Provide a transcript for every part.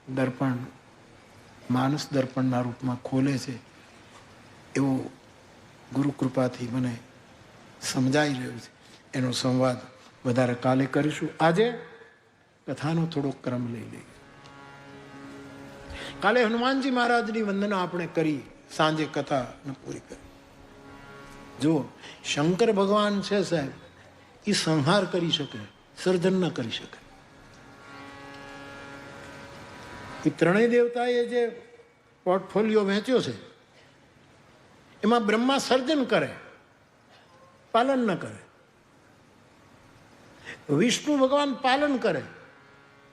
દર્પણ માનસ દર્પણના રૂપમાં ખોલે છે એવો ગુરુ કૃપાથી મને સમજાઈ રહ્યું છે. એનો સંવાદ વધારે કાલે કરીશું. આજે કથાનો થોડો ક્રમ લઈ લઈએ. કાલે હનુમાનજી મહારાજની વંદના આપણે કરી, સાંજે કથા પૂરી કરી. જો શંકર ભગવાન છે સાહેબ, એ સંહાર કરી શકે, સર્જન ન કરી શકે. એ ત્રણેય દેવતાએ જે પોર્ટફોલિયો વહેંચ્યો છે એમાં બ્રહ્મા સર્જન કરે, પાલન ન કરે. વિષ્ણુ ભગવાન પાલન કરે,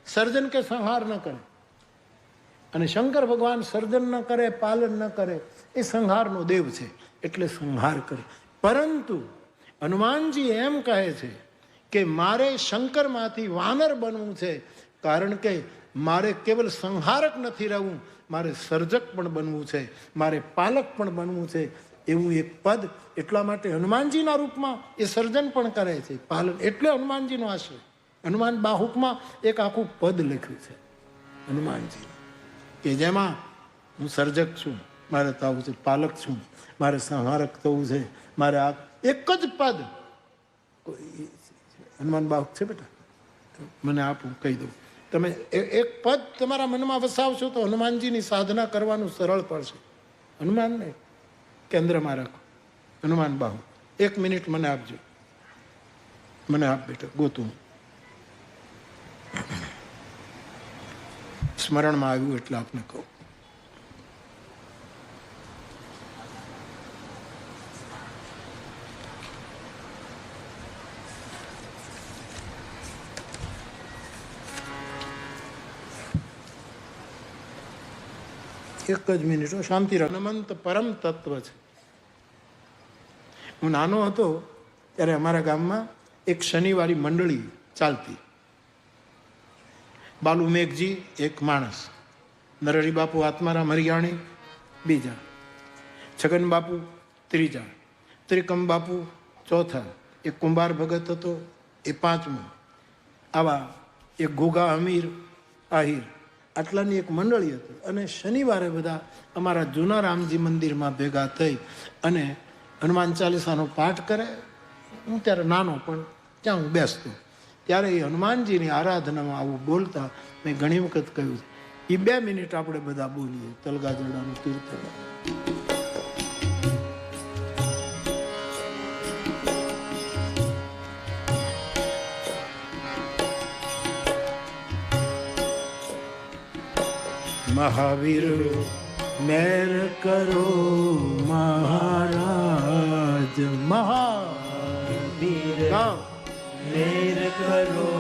સર્જન કે સંહાર ન કરે. અને શંકર ભગવાન સર્જન ન કરે, પાલન ન કરે, એ સંહારનો દેવ છે, એટલે સંહાર કરે. પરંતુ હનુમાનજી એમ કહે છે કે મારે શંકરમાંથી વાનર બનવું છે, કારણ કે મારે કેવલ સંહારક નથી રહેવું, મારે સર્જક પણ બનવું છે, મારે પાલક પણ બનવું છે. એવું એક પદ, એટલા માટે હનુમાનજીના રૂપમાં એ સર્જન પણ કરે છે, પાલન. એટલે હનુમાનજીનો આશ્રય. હનુમાન બાહુકમાં એક આખું પદ લખ્યું છે હનુમાનજી, કે જેમાં હું સર્જક છું, મારે થવું છે, પાલક છું, મારે સંહારક થવું છે, મારે આ એક જ પદ. હનુમાન બાહુક છે બેટા, મને આપું, કહી દઉં. તમે એક પદ તમારા મનમાં વસાવશો તો હનુમાનજીની સાધના કરવાનું સરળ પડશે. હનુમાનને કેન્દ્રમાં રાખો. હનુમાન બાહુ. 1 મિનિટ મને આપજો, મને આપ બેટા, ગોતું. સ્મરણમાં આવ્યું એટલે આપને કહું. એક જ મિનિટ, શાંતિ રાખ. અનંત પરમ તત્વ છે. હું નાનો હતો ત્યારે અમારા ગામમાં એક શનિવારી મંડળી ચાલતી. બાલુ મેઘજી એક માણસ, નરહરી બાપુ આત્મારામ હરિયાણી બીજા, છગન બાપુ ત્રીજા, ત્રિકમ બાપુ ચોથા, એક કુંભાર ભગત હતો એ પાંચમો. આવા એક ઘોઘા અમીર આહિર, આટલાની એક મંડળી હતી. અને શનિવારે બધા અમારા જૂના રામજી મંદિરમાં ભેગા થઈ અને હનુમાન ચાલીસાનો પાઠ કરે. હું ત્યારે નાનો પણ ત્યાં હું બેસતો. ત્યારે એ હનુમાનજીની આરાધનામાં આવું બોલતા મેં ઘણી વખત કહ્યું છે. એ 2 મિનિટ આપણે બધા બોલીએ. તલગાજરડાનું કીર્તન. મહાવીર મેર કરો મહારાજ, મહાવીર મેર કરો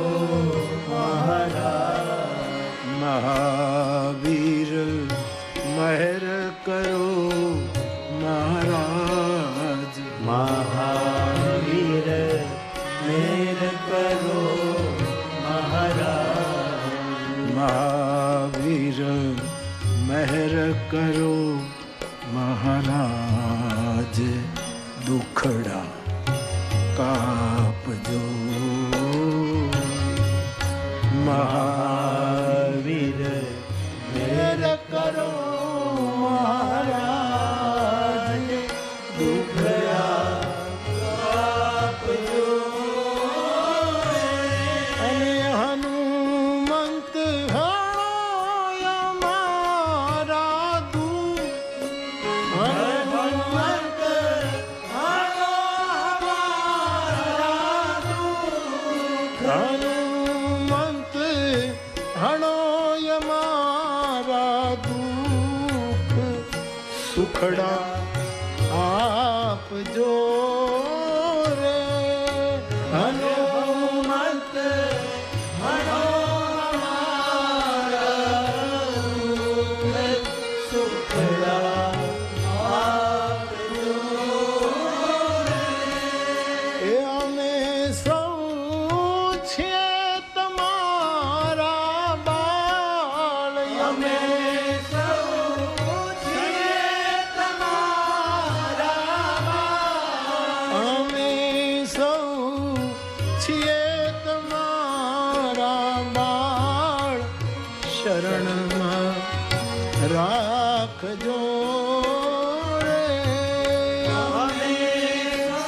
મહારાજ, મહાવીર મહેર કરો મહારાજ, મહાવીર મેર કરો મહારાજ, મહાવીર મહેર કરો મહારાજ, દુખડા કાપજો મહાવીર મહેર કરો મહારાજ, દુખડા કાપજો. અને હનુમંત સુખડા આપજો રે. હનુમંત હણો સુખડા આપજો રે. એ અમે સૌ છીએ તમારા બાળ, અમે શરણમાં રાખજો રે. અમે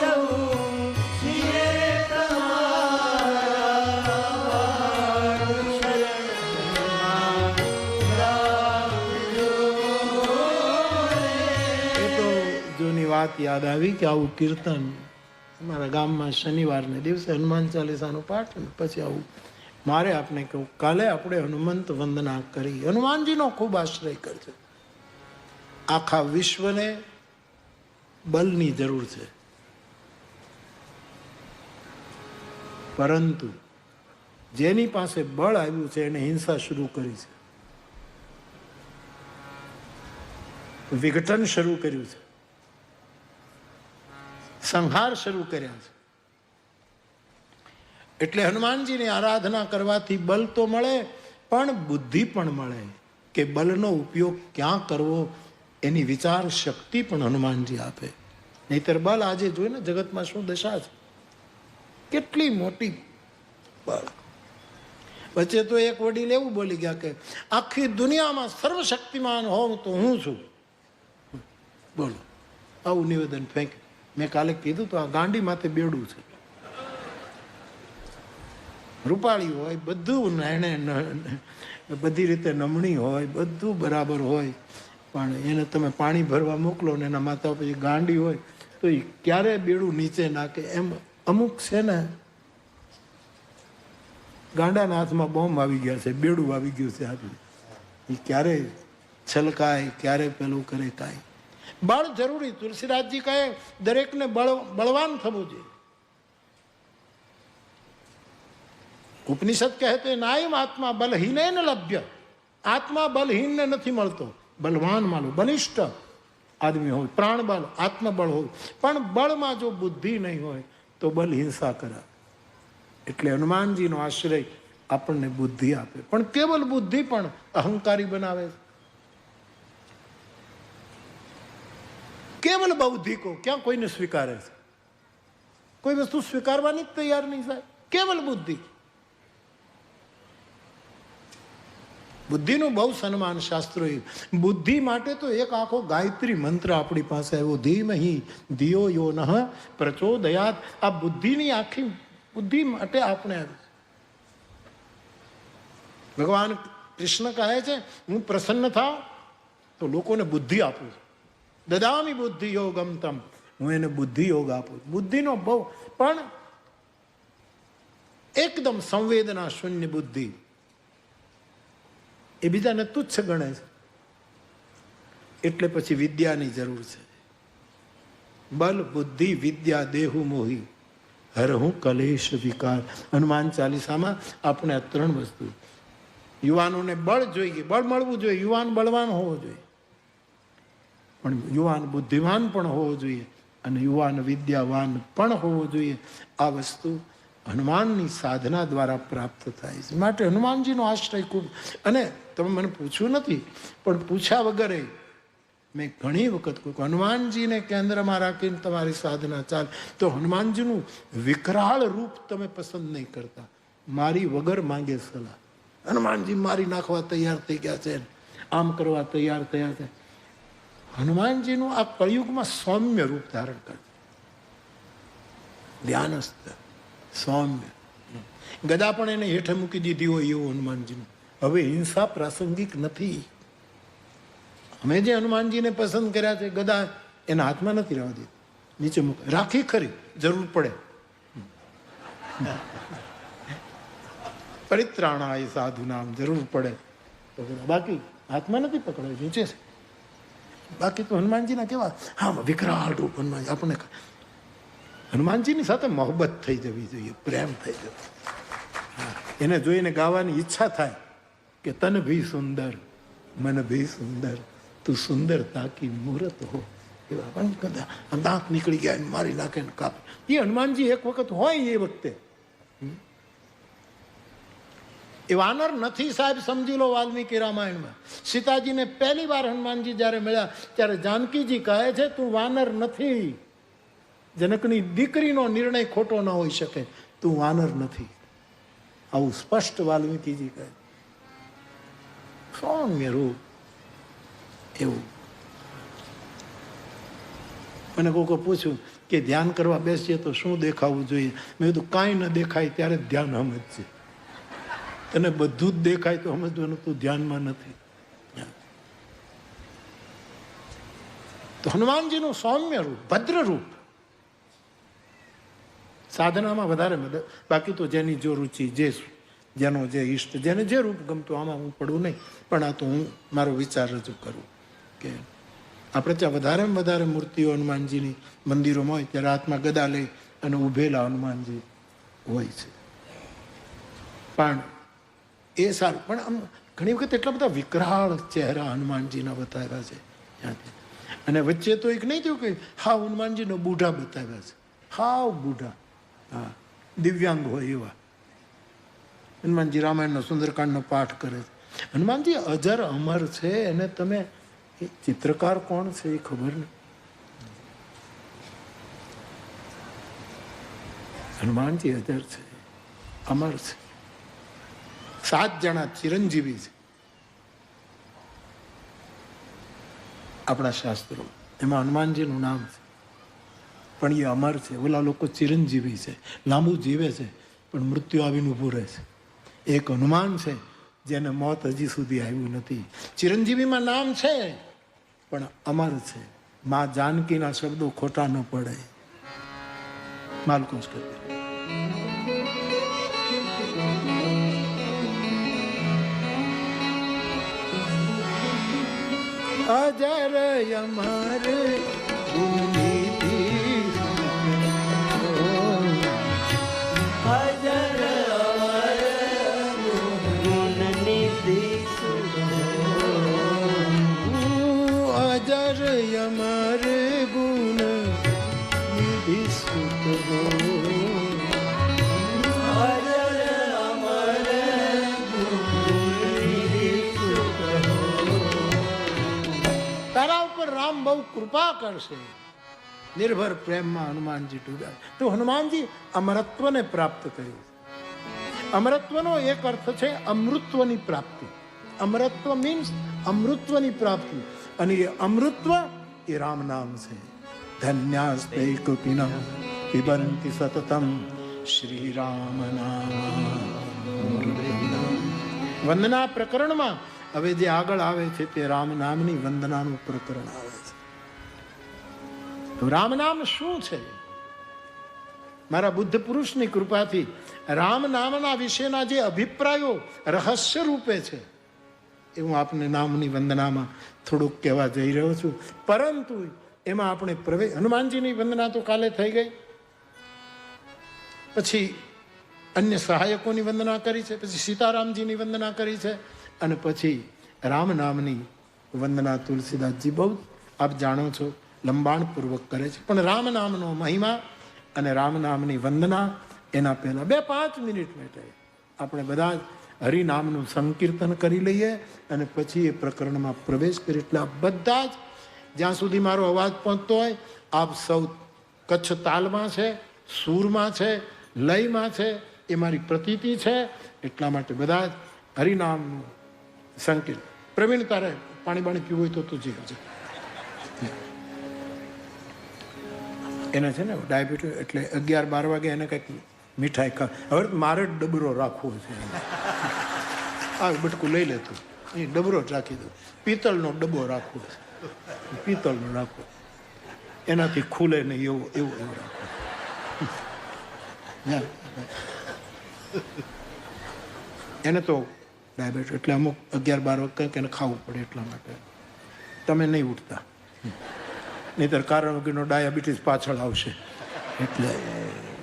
સૌ છીએ તમારા શરણમાં રાખજો રે. એ તો જૂની વાત યાદ આવી કે આવું કીર્તન અમારા ગામમાં શનિવારને દિવસે હનુમાન ચાલીસાનું પાઠ, પછી આવું મારે આપને કહું કાલે આપણે હનુમંત વંદના કરી. હનુમાનજીનો ખૂબ આશ્રય કરજો. આખા વિશ્વને બલની જરૂર છે, પરંતુ જેની પાસે બળ આવ્યું છે એને હિંસા શરૂ કરી છે, વિઘટન શરૂ કર્યું છે, સંહાર શરૂ કર્યા છે. એટલે હનુમાનજીની આરાધના કરવાથી બલ તો મળે પણ બુદ્ધિ પણ મળે કે બલનો ઉપયોગ ક્યાં કરવો એની વિચાર શક્તિ પણ હનુમાનજી આપે. નહીતર બલ આજે જોઈએ ને જગતમાં શું દશા છે, કેટલી મોટી બળ. વચ્ચે તો એક વડીલ એવું બોલી ગયા કે આખી દુનિયામાં સર્વશક્તિમાન હોઉં તો હું છું. બોલો, આવું નિવેદન ફેંક. મેં કાલે કીધું તો આ ગાંડી માથે બેડું છે. રૂપાળી હોય, બધું એને બધી રીતે નમણી હોય, બધું બરાબર હોય, પણ એને તમે પાણી ભરવા મોકલો ને એના માથા પછી ગાંડી હોય તો એ ક્યારે બેડું નીચે નાખે. એમ અમુક છે ને ગાંડાના હાથમાં બોમ્બ આવી ગયા છે, બેડું આવી ગયું છે હાથમાં. એ ક્યારે છલકાય, ક્યારે પેલું કરે, કાંઈ. બળ જરૂરી. તુલસીદાસજી કહે દરેકને બળવાન થવું જોઈએ. ઉપનિષદ કહે તો નાયમ આત્મા બલહીને ન લભ્ય. આત્મા બલહીનને નથી મળતો, બલવાન માનો, બલિષ્ઠ આદમી હોય, પ્રાણબળ, આત્મબળ હોય. પણ બળમાં જો બુદ્ધિ નહીં હોય તો બલ હિંસા કરે. એટલે હનુમાનજીનો આશ્રય આપણને બુદ્ધિ આપે, પણ કેવલ બુદ્ધિ પણ અહંકારી બનાવે છે. કેવલ બૌદ્ધિકો ક્યાં કોઈને સ્વીકારે છે? કોઈ વસ્તુ સ્વીકારવાની જ તૈયાર નહીં થાય. કેવલ બુદ્ધિ. બુદ્ધિનું બહુ સન્માન શાસ્ત્રોએ. બુદ્ધિ માટે તો એક આખો ગાયત્રી મંત્ર આપણી પાસે આવ્યો, ધીમહિ ધિયો યો નઃ પ્રચોદયાત. આ બુદ્ધિની આખી બુદ્ધિ માટે આપણે આવ્યું. ભગવાન કૃષ્ણ કહે છે હું પ્રસન્ન થાવ તો લોકોને બુદ્ધિ આપું છું. દદામી બુદ્ધિ યોગમ તમ. હું એને બુદ્ધિ યોગ આપું. બુદ્ધિનો બહુ, પણ એકદમ સંવેદના શૂન્ય બુદ્ધિ એ બીજાને તુચ્છ ગણે છે. એટલે પછી વિદ્યાની જરૂર છે. બલ બુદ્ધિ વિદ્યા દેહુ મોહી હરહું કલેશ વિકાર. હનુમાન ચાલીસામાં આપણે આ ત્રણ વસ્તુ. યુવાનોને બળ જોઈએ, બળ મળવું જોઈએ. યુવાન બળવાન હોવો જોઈએ, પણ યુવાન બુદ્ધિવાન પણ હોવો જોઈએ, અને યુવાન વિદ્યાવાન પણ હોવો જોઈએ. આ વસ્તુ હનુમાનની સાધના દ્વારા પ્રાપ્ત થાય છે. માટે હનુમાનજીનો આશ્રય ખૂબ. અને તમે મને પૂછ્યું નથી, પણ પૂછ્યા વગર મેં ઘણી વખત કહ્યું હનુમાનજીને કેન્દ્રમાં રાખીને તમારી સાધના ચાલે તો હનુમાનજીનું વિકરાળ રૂપ તમે પસંદ નહીં કરતા. મારી વગર માંગે સલાહ. હનુમાનજી મારી નાખવા તૈયાર થઈ ગયા છે, આમ કરવા તૈયાર થયા છે. હનુમાનજીનું આ કળિયુગમાં સૌમ્ય રૂપ ધારણ કરે. ધ્યાનસ્થ, સૌમ્ય. ગદા પણ એને હેઠે મૂકી દીધી હોય એવું હનુમાનજીનું. હવે હિંસા પ્રાસંગિક નથી. અમે જે હનુમાનજીને પસંદ કર્યા છે, ગદા એના હાથમાં નથી રહેવા દીધી, નીચે મૂકે. રાખી ખરી, જરૂર પડે. પરિત્રાણાય સાધુ નામ, જરૂર પડે તો, બાકી હાથમાં નથી પકડાય, નીચે છે. બાકી તો હનુમાનજીના કેવા હા વિકરાળ રૂપ. હનુમાનજી આપણને હનુમાનજીની સાથે મોહબ્બત થઈ જવી જોઈએ, પ્રેમ થઈ જવો. એને જોઈને ગાવાની ઈચ્છા થાય કે તન ભી સુંદર મન ભી સુંદર તું સુંદર તાકી મુહૂર્ત હો. એવા પણ કદા દાંત નીકળી ગયા મારી નાખે ને કાપે. એ હનુમાનજી એક વખત હોય એ વખતે એ વાનર નથી સાહેબ. સમજી લો વાલ્મીકી રામાયણમાં સીતાજીને પહેલી વાર હનુમાનજી જ્યારે મળ્યા ત્યારે જાનકીજી કહે છે તું વાનર નથી. જનકની દીકરીનો નિર્ણય ખોટો ન હોઈ શકે, તું વાનર નથી. આવું સ્પષ્ટ વાલ્મીકીજી કહે. સૌમ્ય રૂપ એવું. મને કોઈકે પૂછ્યું કે ધ્યાન કરવા બેસીએ તો શું દેખાવું જોઈએ? મેં કીધું કાંઈ ન દેખાય ત્યારે ધ્યાન સમજશે. તને બધું જ દેખાય તો સમજવાનું તું ધ્યાનમાં નથી. તો હનુમાનજીનું સૌમ્ય રૂપ, ભદ્ર રૂપ સાધનામાં વધારે મદદ. બાકી તો જેની જો રુચિ, જેનો જે ઈષ્ટ, જેને જે રૂપ ગમતું, આમાં હું પડું નહીં. પણ આ તો હું મારો વિચાર રજૂ કરું કે આપણે ત્યાં વધારેમાં વધારે મૂર્તિઓ હનુમાનજીની મંદિરોમાં હોય ત્યારે હાથમાં ગદા લઈ અને ઊભેલા હનુમાનજી હોય છે. પણ એ સારું. પણ આમ ઘણી વખત એટલા બધા વિકરાળ ચહેરા હનુમાનજીના બતાવ્યા છે ત્યાંથી. અને વચ્ચે તો એક નહીં થયું કે હા હનુમાનજીનો બુઢા બતાવ્યા છે, હાવ બુઢા, હા દિવ્યાંગ હોય એવા. હનુમાનજી રામાયણનો સુંદરકાંડનો પાઠ કરે છે. હનુમાનજી અજર અમર છે. એને તમે એ ચિત્રકાર કોણ છે એ ખબર નહીં. હનુમાનજી અજર છે, અમર છે. 7 જણા ચિરંજીવી છે આપણા શાસ્ત્રો, એમાં હનુમાનજીનું નામ છે. પણ એ અમર છે. ઓલા લોકો ચિરંજીવી છે, લાંબુ જીવે છે, પણ મૃત્યુ આવીને ઊભું રહે છે. એક હનુમાન છે જેને મોત હજી સુધી આવ્યું નથી. ચિરંજીવીમાં નામ છે પણ અમર છે. માં જાનકીના શબ્દો ખોટા ન પડે. માલકોશ કરી અજર અમર ગુણનિધિ અજર અમર ગુણનિધિ અજર અમર ગુણ નિધિ સુત હો. અજર અમર ગુણનિધિ સુત હો. તારા ઉપર રામ બહુ કૃપા કરશે. નિર્ભર પ્રેમમાં હનુમાનજી ડૂબ્યા. તો હનુમાનજી અમરત્વને પ્રાપ્ત કર્યું. અમરત્વનો એક અર્થ છે અમૃતત્વની પ્રાપ્તિ. અમરત્વ મીન્સ અમૃતત્વની પ્રાપ્તિ. અને એ અમૃતત્વ એ રામ નામ છે. ધન્યાસ્તે કૃપિના પિબંતિ સતતમ શ્રી રામ નામ. વંદના પ્રકરણમાં હવે જે આગળ આવે છે તે રામ નામની વંદનાનું પ્રકરણ આવે છે. તો રામ નામ શું છે? મારા બુદ્ધ પુરુષની કૃપાથી રામ નામના વિશેના જે અભિપ્રાયો રહસ્ય રૂપે છે એ હું આપને નામની વંદનામાં થોડુંક કહેવા જઈ રહ્યો છું. પરંતુ એમાં આપણે હનુમાનજીની વંદના તો કાલે થઈ ગઈ. પછી અન્ય સહાયકોની વંદના કરી છે, પછી સીતારામજીની વંદના કરી છે, અને પછી રામ નામની વંદના તુલસીદાસજી બહુ આપ જાણો છો લંબાણપૂર્વક કરે છે. પણ રામ નામનો મહિમા અને રામ નામની વંદના એના પહેલાં 2-5 મિનિટ માટે આપણે બધા જ હરિનામનું સંકીર્તન કરી લઈએ અને પછી એ પ્રકરણમાં પ્રવેશ કરીએ. એટલે આ બધા જ જ્યાં સુધી મારો અવાજ પહોંચતો હોય આપ સૌ કચ્છ તાલમાં છે, સૂરમાં છે, લયમાં છે, એ મારી પ્રતીતિ છે. એટલા માટે બધા જ હરિનામનું સંકીર્તન. પ્રવીણ તારે પાણી પીવું હોય તો તું જે એને છે ને ડાયાબિટીસ, એટલે 11-12 વાગે એને કંઈક મીઠાઈ હવે મારે જ ડબરો રાખવો છે. આ બટકું લઈ લેતું એ ડબરો જ રાખી દઉં. પિત્તળનો ડબ્બો રાખવો છે, પિત્તળનો રાખવો, એનાથી ખુલે નહીં એવું રાખવું. એને તો ડાયાબિટીસ એટલે અમુક 11-12 વખત કંઈક એને ખાવું પડે. એટલા માટે તમે નહીં ઉઠતા, નહીંતર કારણ વગરનો ડાયાબિટીસ પાછળ આવશે. એટલે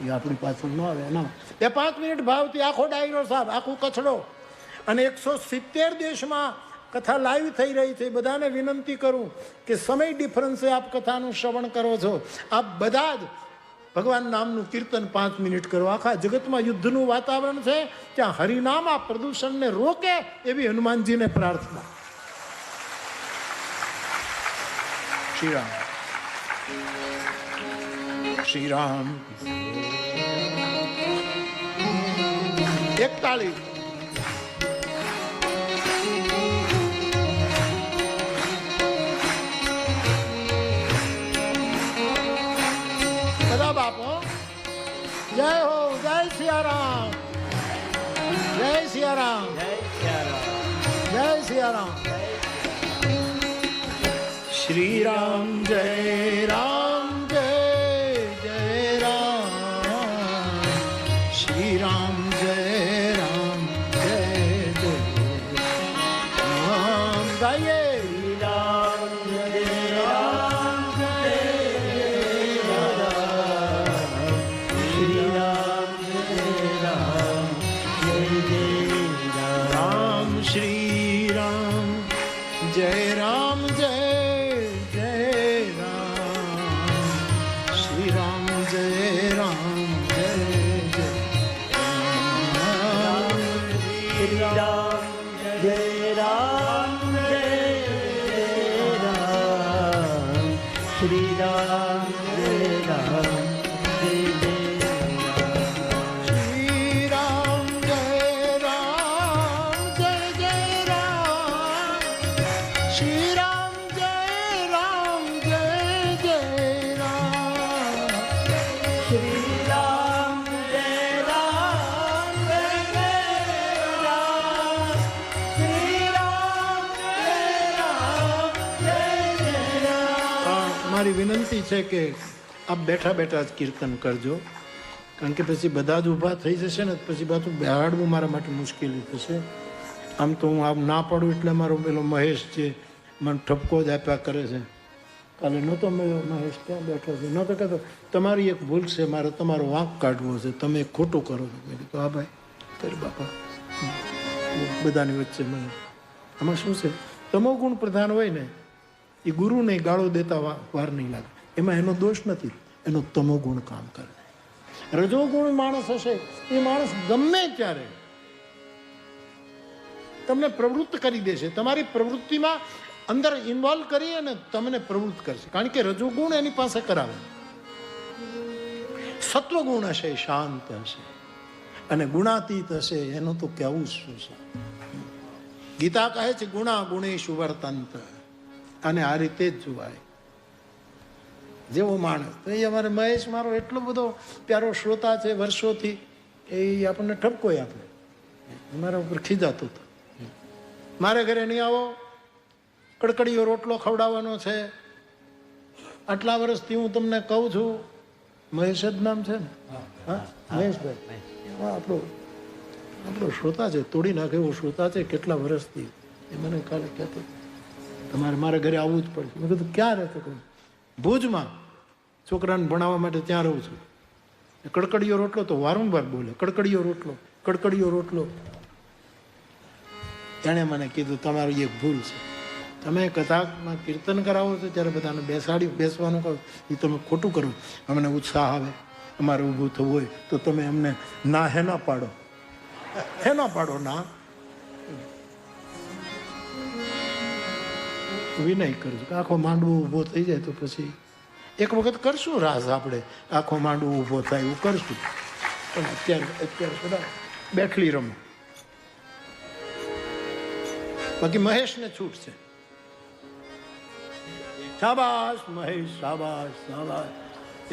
એ આપણી પાછળ ન આવે. ના 2-5 મિનિટ ભાવથી આખો ડાયરો સાહેબ, આખું કચડો. અને 170 દેશમાં કથા લાઈવ થઈ રહી છે. બધાને વિનંતી કરું કે સમય ડિફરન્સે આપ કથાનું શ્રવણ કરો છો. આપ બધા જ ભગવાન નામનું કીર્તન 5 મિનિટ કરો. આખા જગતમાં યુદ્ધનું વાતાવરણ છે, ત્યાં હરિનામ આ પ્રદૂષણને રોકે એવી હનુમાનજીને પ્રાર્થના. શ્રી રામ શ્રી રામ. એક તાળી. સિયારામ. શ્રી રામ જય રામ જય જય રામ. શ્રી રામ જય રામ જય જય રામ. ગાઈએ જય રામ જય જય રામ. શ્રી રામ જય રામ જય જય રામ. શ્રી રામ જય રામ જય રામ. શ્રી રામ જય રામ જય જય રામ. શ્રી રામ જય રામ જય જય રામ. શ્રી રામ જય રામ જય જય રામ. શ્રી રામ જય રામ જય જય રામ. શ્રી રામ જય રામ જય જય રામ. મારી વિનંતી છે કે આપ બેઠા બેઠા જ કીર્તન કરજો, કારણ કે પછી બધા જ ઊભા થઈ જશે ને પછી પાછું બેહાડવું મારા માટે મુશ્કેલી થશે. આમ તો હું આમ ના પડું એટલે મારો પેલો મહેશ છે મને ઠપકો જ આપ્યા કરે છે. કાલે નહોતો મહેશ ત્યાં બેઠો છે, નહોતો કહેતો તમારી એક ભૂલ છે, મારે તમારો વાંક કાઢવો છે, તમે ખોટું કરો છો. મેં કીધું હા ભાઈ કરી બાપા. બધાની વચ્ચે મને આમાં શું છે, તમો ગુણ પ્રધાન હોય ને એ ગુરુને ગાળો દેતા વાર નહીં લાગે. એમાં એનો દોષ નથી, એનો તમો ગુણ કામ કરે. રજોગુણ માણસ હશે એ માણસ ગમે ત્યારે તમને પ્રવૃત્ત કરી દેશે, તમારી પ્રવૃત્તિમાં અંદર ઇન્વોલ્વ કરી અને તમને પ્રવૃત્ત કરશે, કારણ કે રજોગુણ એની પાસે કરાવે. સત્વગુણ હશે શાંત હશે અને ગુણાતીત હશે એનું તો કહેવું શું છે. ગીતા કહે છે ગુણા ગુણેશુ વર્તંત, અને આ રીતે જ જોવાય જેવો માણસ. તો એ અમારે મહેશ મારો એટલો બધો પ્યારો શ્રોતા છે વર્ષોથી, એ આપણને ઠપકો આપે, મારા ઉપર ખીજાતો હતો. મારે ઘરે નહીં આવો, કડકડીયો રોટલો ખવડાવવાનો છે. આટલા વર્ષથી હું તમને કહું છું, મહેશ જ નામ છે ને? હા મહેશભાઈ, આપણો શ્રોતા છે, તોડી નાખે એવો શ્રોતા છે કેટલા વર્ષથી. એ મને કાલે કહેતો તમારે મારા ઘરે આવવું જ પડશે. મેં કીધું ક્યાં રહેતો? ભુજમાં, છોકરાને ભણાવવા માટે ત્યાં રહું છું. કડકડીયો રોટલો તો વારંવાર બોલે, કડકડીયો રોટલો, કડકડીયો રોટલો. એણે મને કીધું તમારી એક ભૂલ છે, તમે કથામાં કીર્તન કરાવો છો ત્યારે બધાને બેસવાનું કહો, એ તમે ખોટું કરો. અમને ઉત્સાહ આવે, અમારે ઊભું થવું હોય તો તમે અમને ના હે ના પાડો, હે ના પાડો ના. વિનય કરજો, આખો માંડવો ઊભો થઈ જાય તો પછી એક વખત કરશું રાસ, આપણે આખો માંડવો ઊભો થાય એવું કરશું. પણ અત્યારે બધા બેઠલી રમો. બાકી મહેશને છૂટ છે. શાબાશ મહેશ, શાબાશ શાબાશ.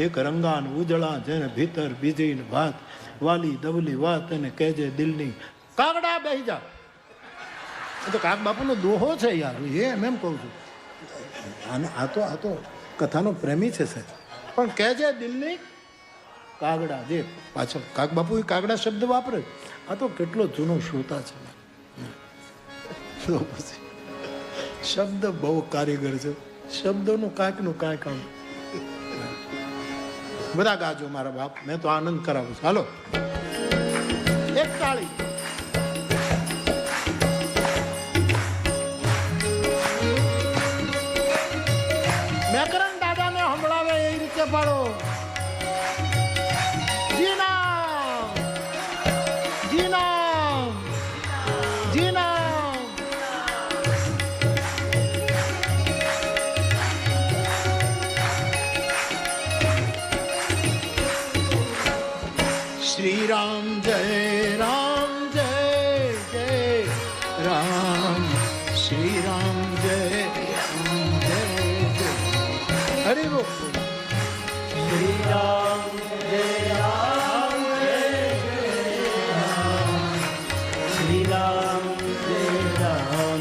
એક રંગાન ઉજળા જેને ભીતર બીજી વાત, વાલી દવલી વાત એને કહેજે દિલની. કાગડા બેહી જા. તો કાક બાપુનો દોહો છે યાર, એમ કહું છું. આ તો કથાનો પ્રેમી છે સાહેબ, પણ કહેજે દિલની કાગડા. જે પાછળ કાક બાપુ એ કાગડા શબ્દ વાપરે, આ તો કેટલો જૂનો શ્રોતા છે. શબ્દ બહુ કારીગર છે, શબ્દોનું કાંઈકનું કાંઈક આમ. બધા ગાજો મારા બાપ, મેં તો આનંદ કરાવું છું. હાલો એક તાળી. મેકરણ દાદાને સંભળાવે એ રીતે પાડો. જી નામ, જી નામ, જી નામ. શ્રી રામ જય રામ જય જય રામ. શ્રી રામ જય રામ જય જય. હરિ બોલ. શ્રી રામ જય રામ જય જય રામ. શ્રી રામ જય રામ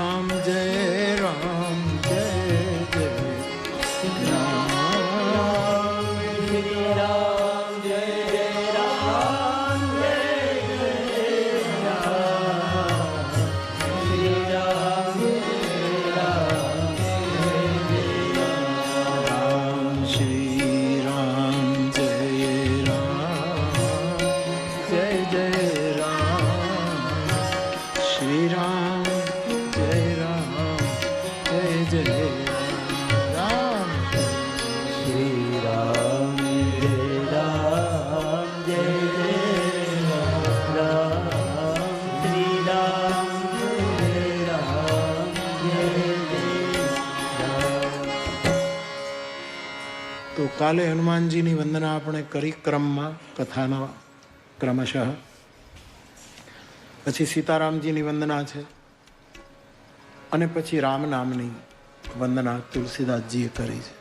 રામ જય રામ જય જય રામ શ્રી રામ જય જય રામ જય જય રામ શ્રી રામ શ્રી રામ જય રામ શ્રી રામ જય રામ જય જય રામ શ્રી રામ જય રામ જય જય રામ શ્રી રામ જય રામ જય જય રામ. તો કાલે હનુમાનજીની વંદના આપણે કરી ક્રમમાં કથાના ક્રમશઃ. પછી સીતારામજીની વંદના છે અને પછી રામ નામની વંદના તુલસીદાસજીએ કરી છે.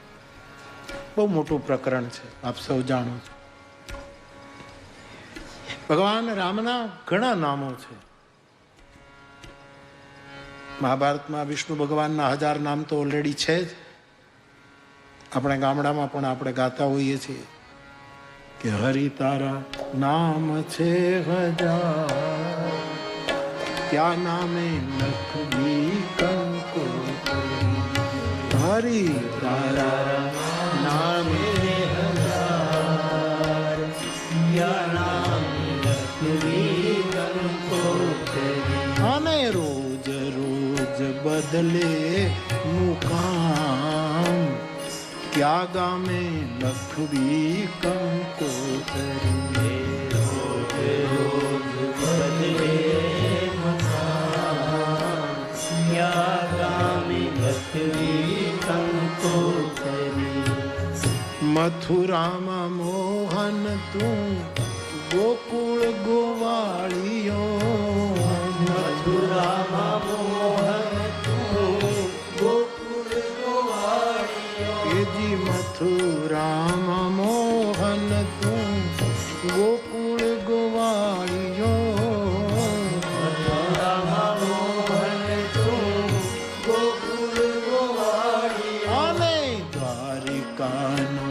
બહુ મોટું પ્રકરણ છે, આપ સૌ જાણો છો. ભગવાન રામના ઘણા નામો છે. મહાભારતમાં વિષ્ણુ ભગવાનના 1000 નામ તો ઓલરેડી છે જ. આપણે ગામડામાં પણ આપણે ગાતા હોઈએ છીએ કે હરિ તારા નામ છે 1000, ત્યાં નામે લખવી કંકોત્રી. હરિ તારા નામે હજાર યા નામ લખવી કંકોત્રી. અને રોજ રોજ બદલે મુકામ, ક્યાં ગામે લખવી કંકોત્રી. રોજ રોજ બદલે મકાન યા ગામે લખવી કંકોત્રી. મથુરામાં મોહન તું ગોકુળ ગોવાળિયો. મથુરામાં મોહન તું ગોકુળ ગોવાળિયો. એજી મથુરામાં મોહન તું ગોકુળ ગોવાળિયો. મથુરામાં મોહન તું ગોકુળ ગોવાળિયો. અને દ્વારિકાનો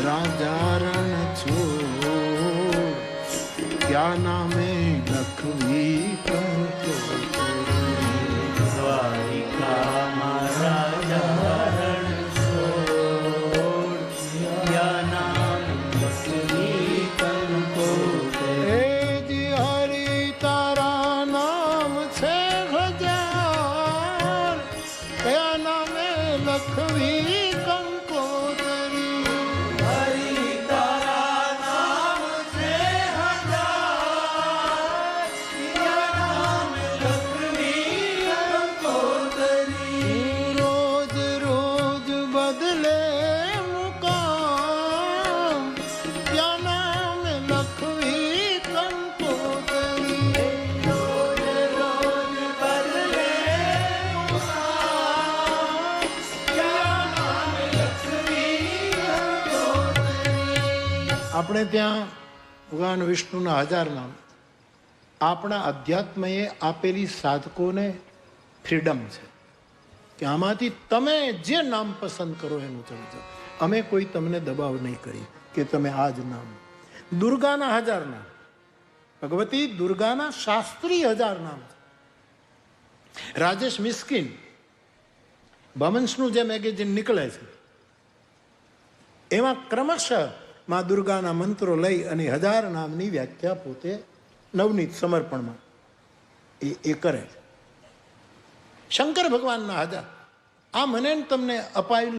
રાજા રણ છોડ, ક્યાં નામે લખવી કંકોત્રી. દ્વારિકામાં રાજા રણ છોડ યા નામ લખવી કંકોત્રી. એ જી હરિ તારા નામ છે 1000, કયા નામે લખવી કંકોત્રી. હરિ તારા નામ છે 1000 યા નામ લખવી કંકોત્રી. રોજ રોજ બદલે મુકામ, ક્યાં નામે લખવી કંકોત્રી. રોજ રોજ બદલે મુકામ, યા નામ લખવી કંકોત્રી. આપણે ત્યાં ભગવાન વિષ્ણુના 1000 નામ. આપણા અધ્યાત્મએ આપેલી સાધકોને ફ્રીડમ છે કે આમાંથી તમે જે નામ પસંદ કરો એનું તમે જાઓ. અમે કોઈ તમને દબાવ નહીં કરી કે તમે આ જ નામ. દુર્ગાના 1000 નામ, ભગવતી દુર્ગાના શાસ્ત્રીય 1000 નામ છે. રાજેશ મિસ્કિન ભમંસનું જે મેગેઝિન નીકળે છે એમાં ક્રમશઃ માં દુર્ગાના મંત્રો લઈ અને 1000 નામની વ્યાખ્યા પોતે નવનીત સમર્પણમાં એ કરે છે. શંકર ભગવાનના 1000 આ મને ને તમને અપાયેલું